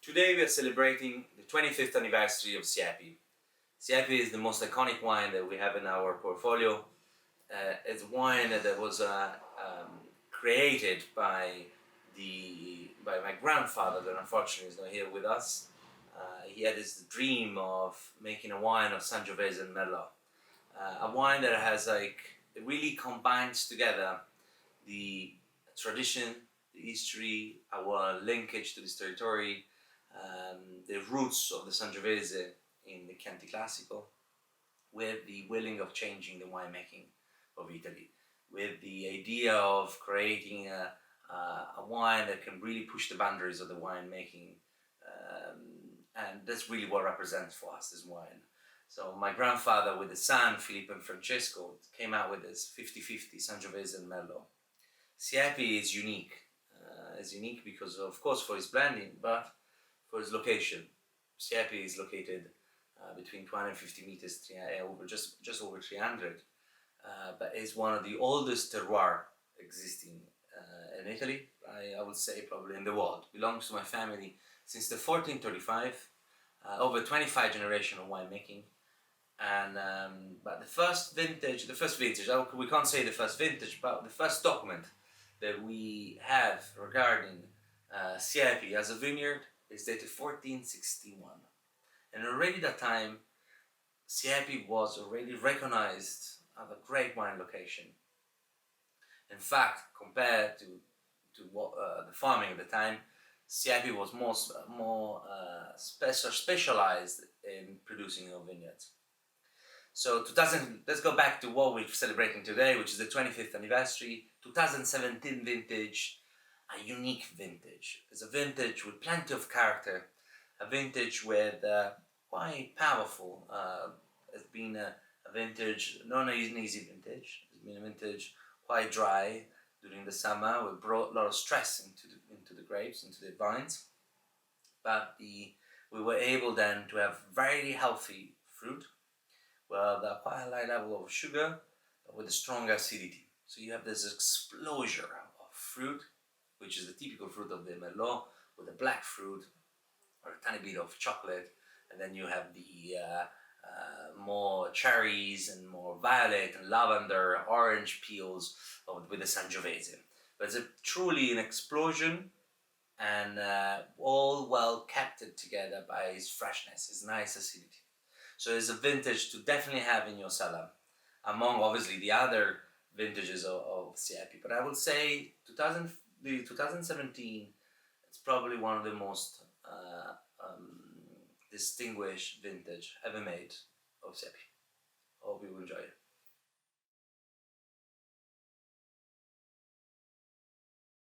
Today we are celebrating the 25th anniversary of Siepi. Siepi is the most iconic wine that we have in our portfolio. It's wine that was created by my grandfather, that unfortunately is not here with us. He had this dream of making a wine of Sangiovese and Merlot. A wine that has it really combines together the tradition, the history, our linkage to this territory, the roots of the Sangiovese in the Chianti Classico, with the willing of changing the winemaking of Italy, with the idea of creating a wine that can really push the boundaries of the winemaking, and that's really what represents for us this wine. So my grandfather with his son, Filippo and Francesco, came out with this 50-50 Sangiovese and Merlot. Siepi is unique. It's unique because, of course, for its blending, but for its location. Siepi is located between 250 meters, just over 300, but is one of the oldest terroir existing in Italy. I would say probably in the world. Belongs to my family since the 1435, over 25 generations of winemaking. And but the first vintage, we can't say the first vintage, but the first document that we have regarding Siepi as a vineyard is dated 1461. And already that time, Siepi was already recognized as a great wine location. In fact, compared to what the farming at the time, Siepi was more specialized in producing vineyards. So let's go back to what we're celebrating today, which is the 25th anniversary, 2017 vintage, a unique vintage. It's a vintage with plenty of character, a vintage with quite powerful. It's been a vintage, not an easy vintage. It's been a vintage quite dry during the summer. We brought a lot of stress into the grapes, into the vines, but we were able then to have very healthy fruit. Well, there are quite a high level of sugar, but with a strong acidity. So you have this explosion of fruit, which is the typical fruit of the Merlot, with a black fruit or a tiny bit of chocolate, and then you have the more cherries and more violet and lavender, orange peels with the Sangiovese. But it's truly an explosion, and all well kept together by its freshness, its nice acidity. So it's a vintage to definitely have in your cellar, among obviously the other vintages of Siepi. But I would say 2017, it's probably one of the most distinguished vintage ever made of Siepi. Hope you enjoy it.